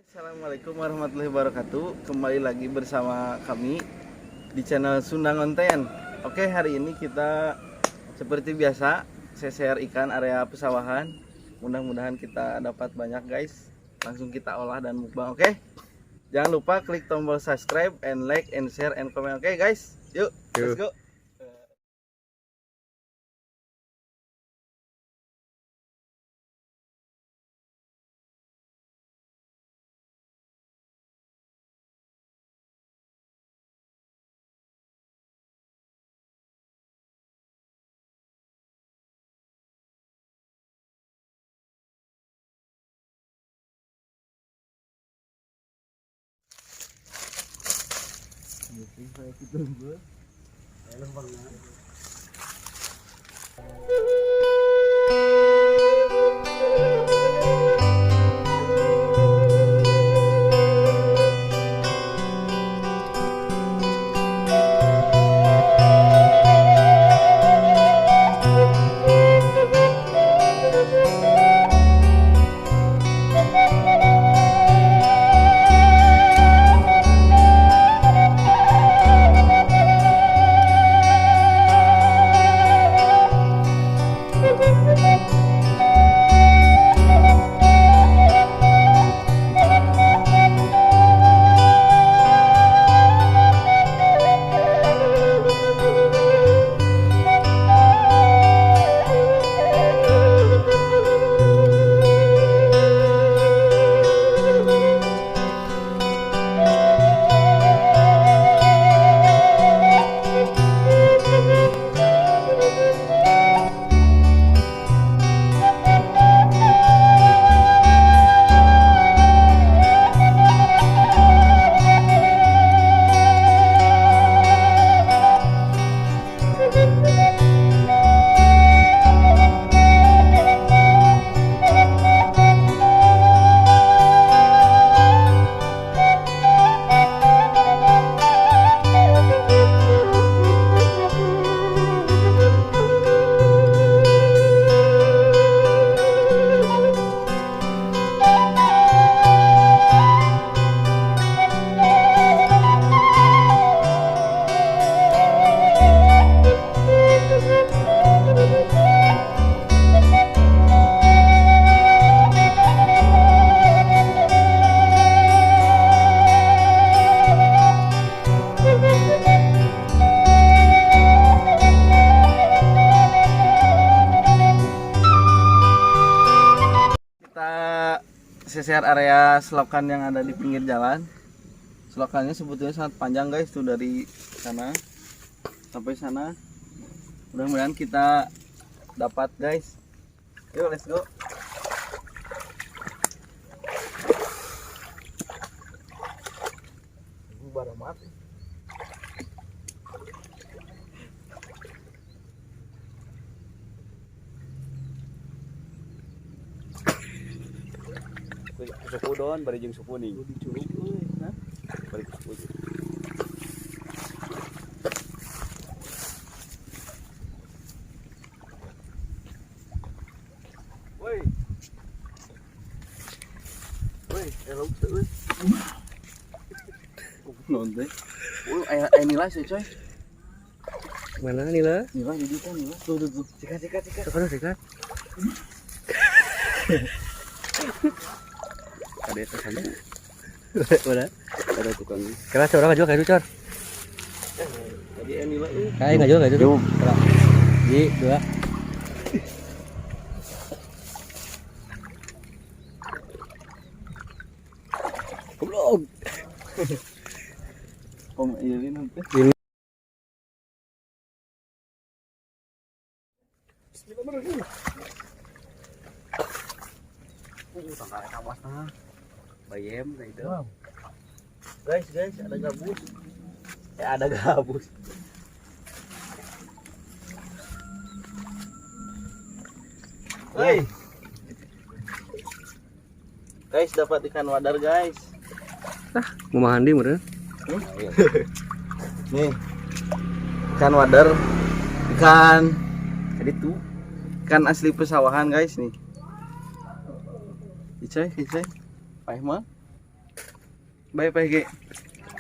Assalamualaikum warahmatullahi wabarakatuh. Kembali lagi bersama kami di channel Sunda Ngonten. Oke, hari ini kita seperti biasa share ikan area pesawahan. Mudah-mudahan kita dapat banyak guys. Langsung kita olah dan mukbang. Oke, jangan lupa klik tombol subscribe and like and share and comment. Oke guys, yuk let's go. Saya tunggu. Sesiar area selokan yang ada di pinggir jalan. Selokannya sebetulnya sangat panjang guys, tuh dari sana sampai sana. Mudah-mudahan kita dapat guys. Yuk let's go. Barang mati. Suku don, bari jeung suku ning. Dicurug euy, nah. Bari suku. Woi. Woi, elok teuy. Non teh. Aya nilai sih coy. Mana nila? Nilai di ditu nilai. Tuh. Sikat. Sikat. Ada itu sana. Udah. Ada tukang. Keras orang ngajul kayak itu, Cor. Tadi nilai euy. Kayak ngajul kayak itu. Ji, 2. Goblok. Om ieuin nanti. Bismillahirrahmanirrahim. Tanggal kawas tah. Bayem kayak itu. Wow. Guys, ada gabus. Ada gabus. Hei. Guys, dapat ikan wadar, guys. Mau mandi meureun. Nih. Ikan wadar. Ikan tadi tuh. Ikan asli pesawahan, guys nih. Icoy. Paeh mah. Baik PG.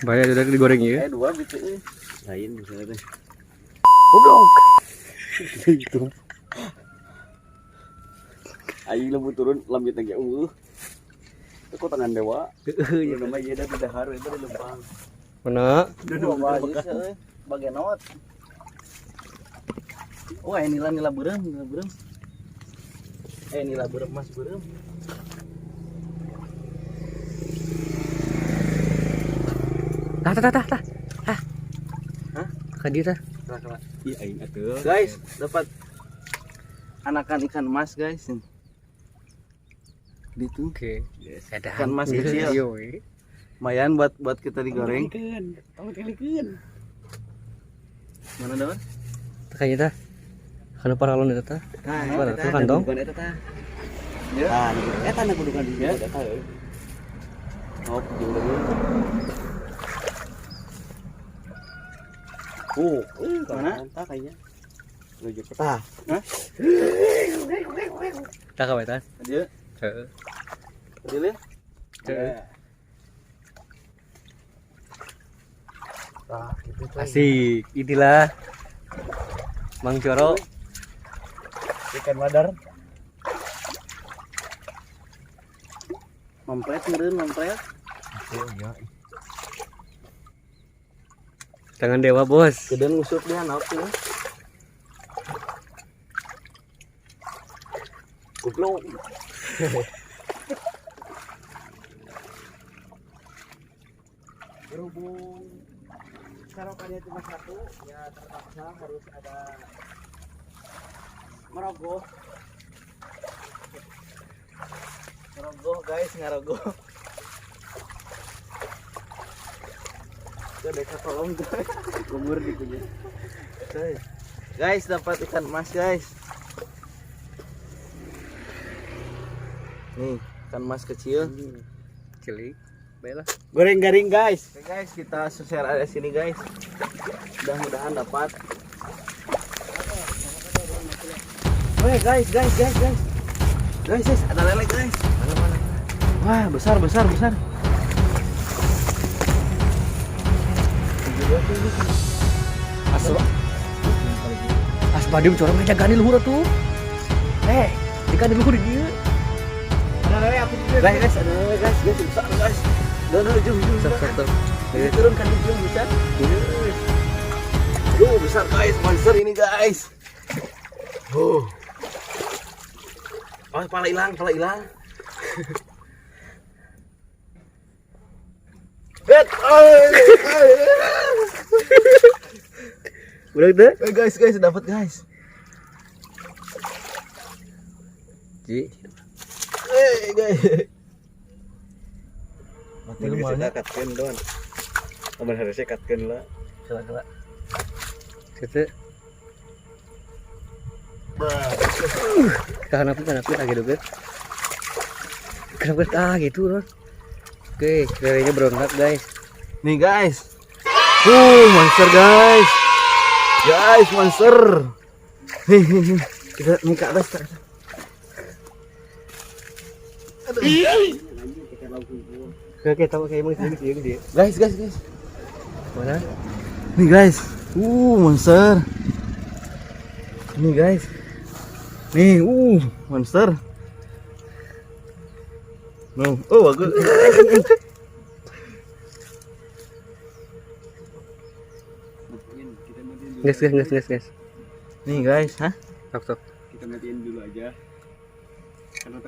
Bahaya udah digoreng ya. Dua gitu. Lain misalnya teh. Goblok. Itu. Aing lembut turun lambit lagi Itu kok tangan dewa. Iya. Nama ieu da dahar itu di lempang. Mana? Dua bagian not. Wah, nila berem, nila berem mas berem. Tah. Hah? Ka dieu tah. Ih aing atuh. Guys, dapat anakan ikan mas guys. Gitu. Oke. Ikan mas kecil. Iya. Lumayan buat kita digoreng. Tong telikeun. Mana daun? Kayaknya tah. Kana paralon eta tah. Mana tuh kantong? Bukan eta tah. Ya. Tah, eta na kudukan di eta euy. Oh, jeung deui. Mana? Tah kayaknya. Menuju ke tah. Tah ka bae tah. Aja. Heeh. Adil ya? Heeh. Tah, gitu coy. Asik, inilah Mang Coro. Ikan madar. Mampret meureun mampret. Iya. Tangan dewa, Bos. Kedeun ngusuk dia naon tuh. Goblok. Berhubung sarapannya cuma satu, ya terpaksa harus ada merogoh. Ngarogoh guys, ngarogoh. Kita desa tolong guys. Kumur di punya. Guys, dapat ikan emas guys. Nih, ikan emas kecil. Cilik. Baiklah. Goreng garing guys. Oke guys, kita share area sini guys. Mudah-mudahan dapat. Weh guys. Guys, ada lele guys. Mana. Wah, besar. Asbadi bicara mah jagaan di luhur tuh. Jika di luhur dia. Ada lele aku juga. Guys, ada lele guys, besar guys. Dan ujung. Sok. Turunkan ujung besar. Besar guys, monster ini guys. Oh, pala hilang. Bet, Udah deh. guys, dapat guys. Ji. Guys. Mati Ini bisa rumahnya. katkeun don. Aman harusnya katkeun lah. Kela. Situ. Kenapa lagi dulu? Kenapa gitu loh? Oke, lelenya berontak guys. Nih guys. Monster guys. Guys, monster. Nih. Kita nih ke atas. Oke, tahu kayak emang sini dia. Guys. Mana? Nih guys. Monster. Nih guys. Nih, monster. No. Oh, bagus. Gas. Nih guys, hah? Sok. Kita matiin dulu aja.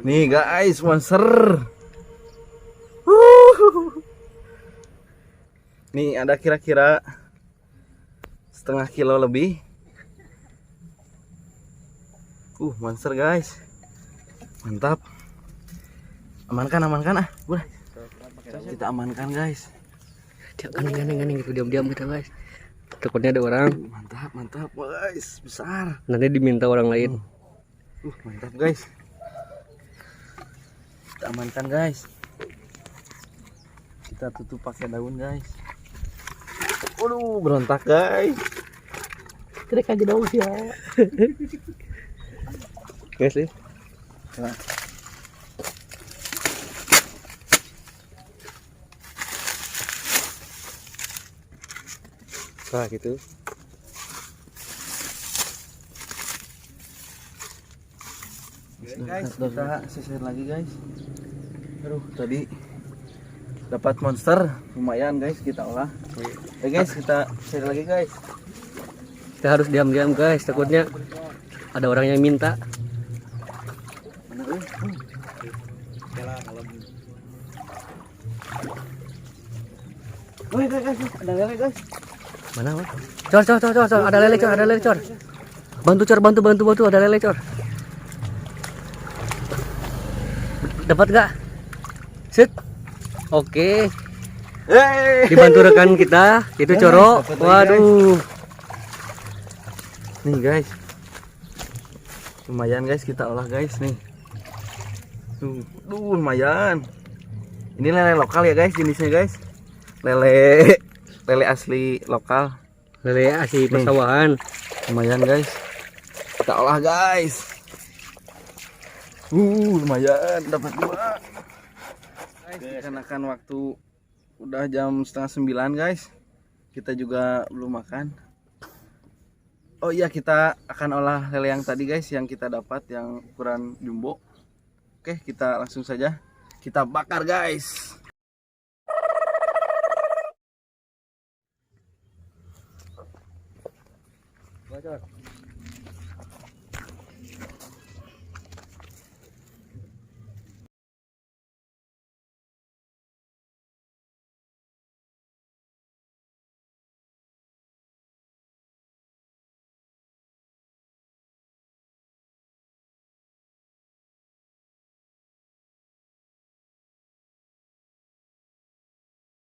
Nih guys, monster. Nih ada kira-kira setengah kilo lebih. Monster guys. Mantap. Amankan ah. Udah. Kita amankan guys. Jangan ganing gitu diam-diam kita guys. Takutnya ada orang. Mantap guys, besar. Nanti diminta orang lain. Mantap guys. Kita amankan guys. Kita tutup pakai daun guys. Waduh, berontak guys. Trek aja dong sih ya. Guys nih. Nah gitu. Guys, kita sisir lagi guys. Aduh, tadi dapat monster lumayan guys, kita olah. Oke guys, kita sisir lagi guys. Kita harus diam-diam guys, takutnya ada orang yang minta. Mana euy? Woi guys, ada lele guys. Mana Mas? Cor, ada lele cor. Bantu cor, bantu, ada lele cor. Dapat gak? Sit. Oke. Dibantu rekan kita, itu Coro. dapat lagi, Waduh. Nih guys. Lumayan guys, kita olah guys nih. Duh, lumayan. Ini lele lokal ya guys, jenisnya guys. Lele asli lokal. Lele asli persawahan. Lumayan guys. Kita olah guys. Lumayan dapat 2. Guys, dikarenakan waktu udah jam 8:30 guys. Kita juga belum makan. Oh iya, kita akan olah lele yang tadi guys, yang kita dapat yang ukuran jumbo. Oke, kita langsung saja kita bakar guys. Bocor.